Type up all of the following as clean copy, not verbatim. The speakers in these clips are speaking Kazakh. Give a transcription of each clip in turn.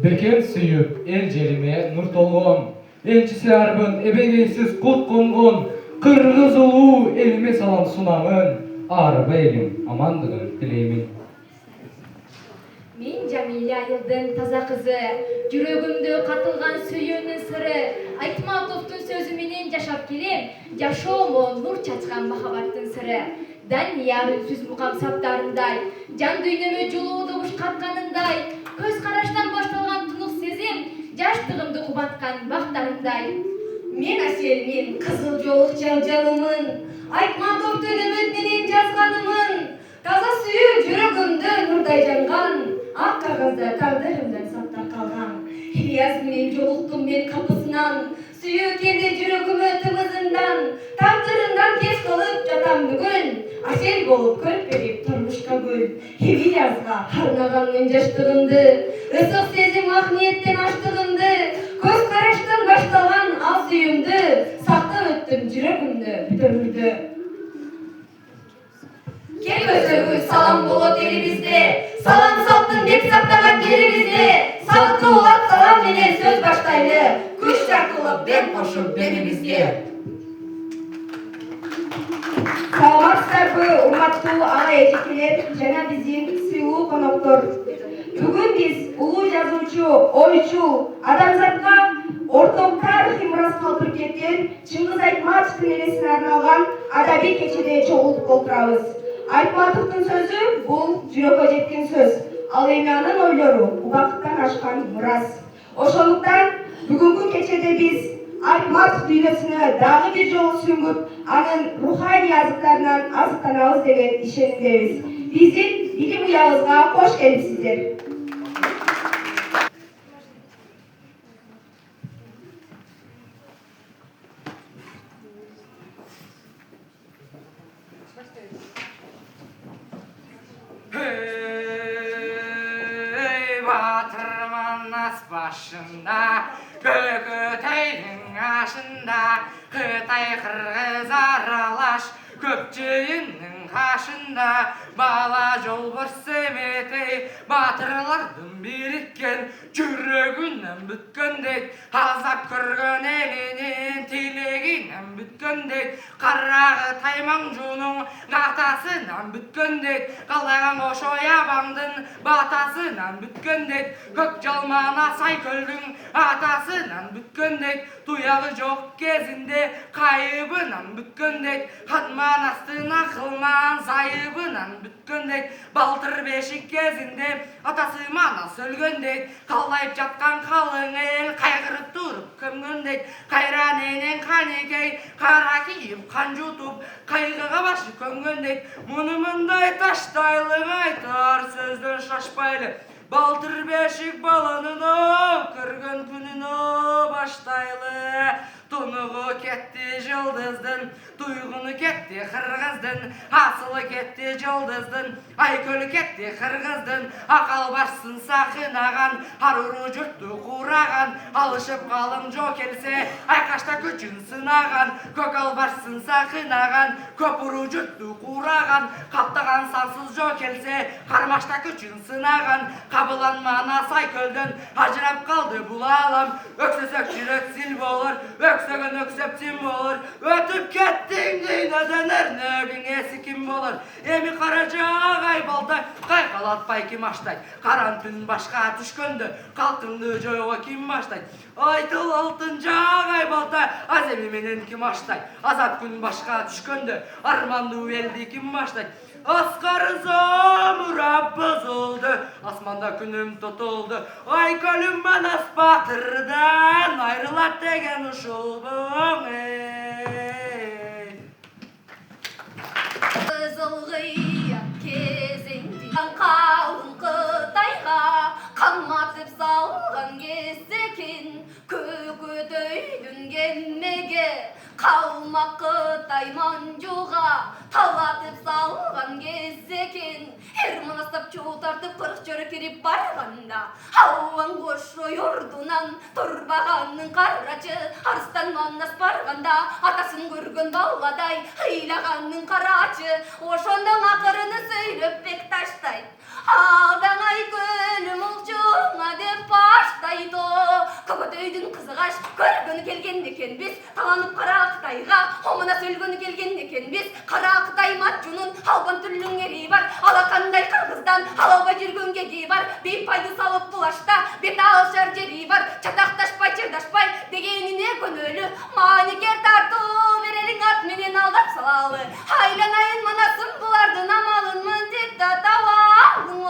Beken süyüp el jerime nur tolgon, elçisi arbın ebegeysiz kut kongon, Kırgız ulu elime salam sunamın, araba elim amandığın dileymin. Мен Jamila Ayıl'dın taza kızı, Жүрөгүмдө katılgan süyünün sırrı, Айтматовдун sözü menen жашап келем, Жашоомо нур чачкан махабаттын сыры. Данияр үнсүз мукам саптарындай, Жан дүйнөмө жылуу добуш катканындай, Көз караштан башталган тунук сезим, Жаштыгымды кубаткан бактарымдай. Мен Аселмин, кызыл жолук жалжалымын, Айтматовдун үмүт менен жазганымын, таза сүйүү жүрөгүмдө нурдай жанган, ак кагазда тагдырымдан сактап калган. Ильяс менен жолуктум мен капысынан, сүйүү келди жүрөгүмө тымызындан, тагдырымдан кеш кылып жатам бүгүн, Асел болуп көрүп берип турмушка гүл. Ильясга арнаганмын жаштыгымды, ысык сезим ак ниеттен аштыгымды, көз караштан башталган ал сүйүүмдү, сактап өттүм жүрөгүмдө бүт өмүрдү. Кел көзөгү салам болот элибизде, салам салттын бек сактаган жерибизде, салттуу улат салам менен сөз баштайлы, күч жаркылып дем кошуп белибизге. Саламатсыздарбы, урматтуу ага эжекелер жана биздин сыйлуу коноктор. Бүгүн биз улуу жазуучу, ойчу, адамзатка орток тарыхый мурас калтырып кеткен Чыңгыз Айтматовдун элесине арналган адабий кечеде чогулуп отурабыз. Айтматовдун сөзү бул жүрөккө жеткен сөз. Ал эми анын ойлору убакыттан ашкан мурас. Ошондуктан бүгүнкү кечеде биз Айтматов дүйнөсүнө дагы бир жолу сүңгүп, анын руханий азыктарынан азыктанабыз деген ишенимдебиз. Биздин билим уябызга кош келипсиздер. Батырман ас башында, Көкөтайдың ашында, Қытай қырғыз аралаш, Көкчейіннің қашында, Бала жолбарыс семетей, Батырлардың біріккен, Жүрегінен бүткендек, Азап көрген елінен, Телегінен бүткендек, Қарағы Таймаңжуның атасынан бүткендек, Қалаған Ошо ябаңдың батасынан бүткендек, Көк жалмана Сайкөлдің атасынан бүткендек, Туяғы жоқ кезінде қайыбынан бүткендек, Ханманастың ақылман сайыбынан бүткендек, Балтыр бешік кезінде атасы манас өлгендек, Қалайып жатқан қалың ел қайғырып тұрып көмгендек, Қайран енен қанекей қара киіп қан жұтып, Қайғыға башы көмгендек, Мұны мұндай таштайлың айтар сөзден шашпайлы, Балтыр бешік баланын көрген күнін баштайлы. Тұнығы кетті жылдыздың, тұйғыны кетті қырғыздың, асылы кетті жылдыздың, айкөлі кетті қырғыздың, ақал барсын сақынаған, аруру жұртты құраған, алышып қалың жо келсе, айқашта күчін сынаған, көкал барсын сақынаған, көпіру жұртты құраған, қаптаған сансыз жо келсе, қармашта күчін сынаған, қабыланмана Сайкөлден ажырап қалды бұл алам, өксесек жүрек сіл болыр, өксөгөн өксептин болыр, өтүп кеттиң дүйнөдөн өрнөгүң эси ким болор? Эми кара жагай балдай, кайкалатпай ким аштайт? Каран түн башка түшкөндө, калкымды жойго ким баштайт? Айтыл алтын жагай балдай, аземи менен ким аштайт? Азат күн башка түшкөндө, армандуу элди ким баштайт? Askarı zamura bozuldu, asmanda günüm tutuldu, Aykölüm Manas Batır'dan ayrılat degen uşulbum ey. Kızılgıya kezendi, kalın Kıtayga, kalmatıp salgan gezekin, kök Қытай манжуға талатып салған кез екен. Манастап чуу тартып 40 жөрі керіп барғанда ауан қошой ордунан тұрбағанның қарачы арыстан манас барғанда атасын көрген баладай ыйлағанның қарачы ошондың ақырыны сөйлеп бек таштайды алдаңай көлім ұлчуңа деп баштайды көкөтөйдің қызығаш көргені келген екенбіз таланып қара Қытайға омына сөлгені келген екенбіз қара Қытай матчунун албан түрлің ери бар алақандай қырғыздан алауға жүрген кеги бар бейпайды салып бұлашта бет алышар жери бар чатақташпай чырдашпай дегеніне көнөлі маникер тарту берелің ат менен алдап салалы айланайын манасым бұлардың амалынмын деп та табалың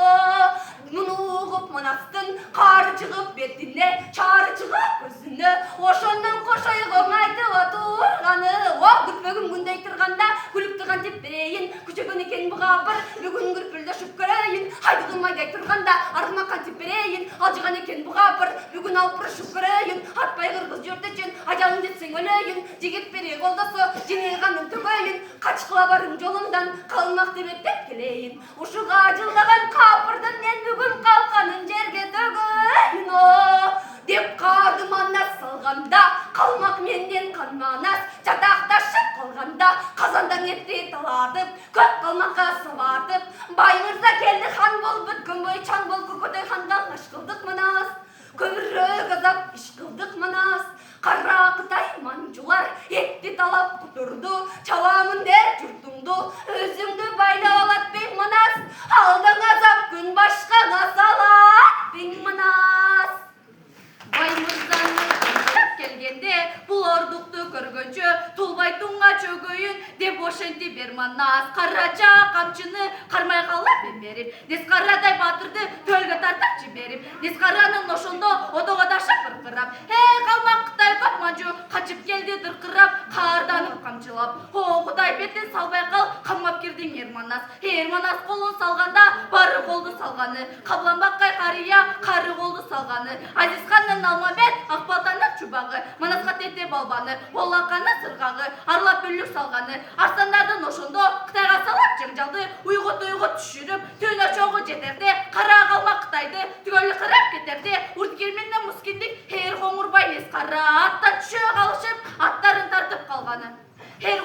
мұны ұғып манастың қары шығып бетіне чары шығып көзіне ошондон қошайғың айтып отырғаны о күтпегім күндей тұрғанда күліктіған деп берейін күшеген екен бұға бір бүгін күрпілдешіп көрейін айдығым майдай тұрғанда артыма қантип берейін алжыған екен бұға бір бүгін алып бұрышып көрейін атпай қырғыз жөртечен ажалың жетсең өлейін жігіт бере қолдасы жеңейғанын түгейін қачқыла барың жолымдан қалмақ деп келейін ушыға жылдаған қапырдың мен бүгін қалқанын жерге төгейін деп қарды манас салғанда қалмақ менден қанманас жатақташып қалғанда қазандан етті талатып көп қалмаққа сабатып бай мырза келді хан бол бүткін бой чаң бол көкөтөй хандан аш қылдық манас көбірек азап іш қылдық манас қара Қытай манжулар етті талап құтырды чаламын деп жұртыңды өзіңді байлап алат бең манас алдан азап күн башқаға салат бең манас бай мырзаның келгенде бұл ордуқты көргенше тұлбай тұңға чөгөйін деп ошенти бер манас қарача қамчыны қармай қалап беріп десқарадай батырды төлге тартып жіберіп десқараның ошондо одоға дашап ырқырап қалмақ Қытай көп манжу қачып келді дырқырап қарданып қамчылап о Құдай бетін салбай қал қамап кірдің ерманас қолын салғанда бары қолды салғаны қабланбаққай қария қары қолды салғаны Азизханның Алмабет ақбалтанның чубағы манасқа тете балбаны олақаны сырғағы арлап бүлік салғаны арстандардың ошондо Қытайға салап жаңжалды ұйғыт түшіріп түні чоғы жетерде қара қалмақ Қытайды түгелі қырап кетерде урткерменнен мұскендік қоңырбай ес қара аттан түше қалышып аттарын тартып қалғаны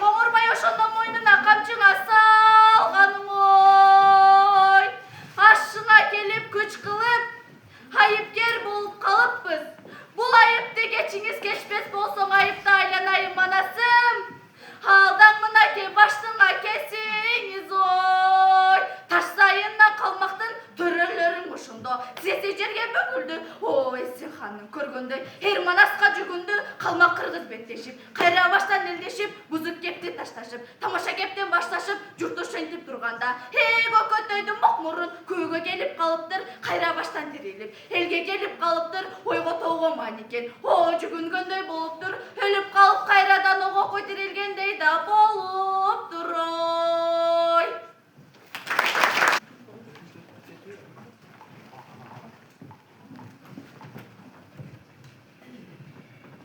қоңырбай ошондо мойнына қамчыңа салғаның ой ашына келіп күч қылып айыпкер болып қалыппыз бұл айыпты кечіңіз кешпес болсоң айыпты айланайын манасым алдан мына ке баштыңа кесіңіз ой таш сайына қалмақтың төрелерің ошондо тізесі жерге бөгүлдү ой сен ханның көргөндөй манасқа жүгүндү қалмақ қырғыз беттешип кайра баштан элдешип бузуп кепти ташташып тамаша кептен башташып журт ошентип турганда көкөтөйдүн мокмурун күүгө келип калыптыр кайра баштан тирилип элге келип калыптыр ойго толгоман экен о жүгүнгөндөй болуптур өлүп калып кайрадан ого тирилгендей да болуптур ой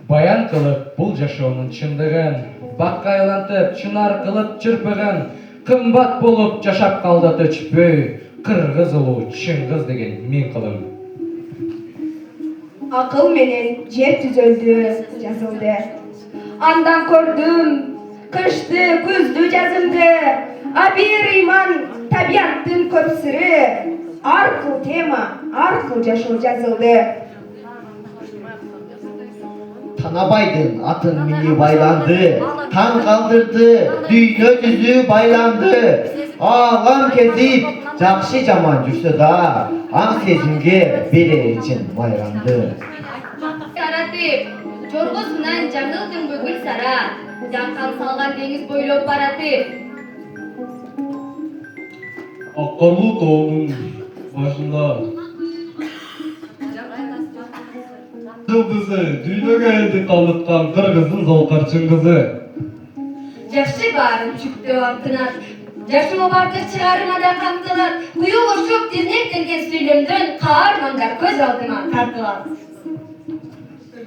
Баян кылып бұл жашоонун чындыгын бакка айлантып чынар кылып чырпыгын кымбат болуп жашап калды төчпөй кыргыз улуу Чыңгыз деген мен кылым Акыл менен жер түзөлдү жазылды андан көрдүм кышты күздү жазымды абир ыйман табияттын көп сыры ар кыл тема ар кыл жашоо жазылды Танабайдын атын мини байланды, таң калдырды, дүйнө жүзү байланды. Ағам кезип, жакшы жаман жүрсө да, аң сезимге берер үчүн байранды. Таратып, жоргоз менен жаңылдың бөгүл сара, жаккан салган деңиз бойлоп баратып. Аккарлуу тоонун башында Жылдызы, дүйнөгө элди калыткан кыргыздын Золкар Чыңгызы. Жакшы баарын чүктөө артынан, жашоо бардык чыгарымада камтылат, куюлушуп тирнектелген сүйлөмдөн каармандар көз алдыма тартылат.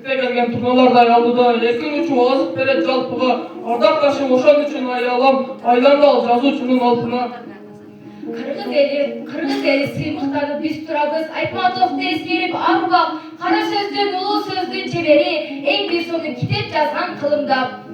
Киргизстикте келген турналардай алдыда эркин үчүн азык берет жалпыга ардакташым ошон үчүн аялам айландал жазуучунун алтына. Кыргыз эли сыймыктанып биз турабыз. Айтматовду эскерип ар убак кара сөздүн улуу сөздүн чебери эң бир сону китеп жазган кылымдап.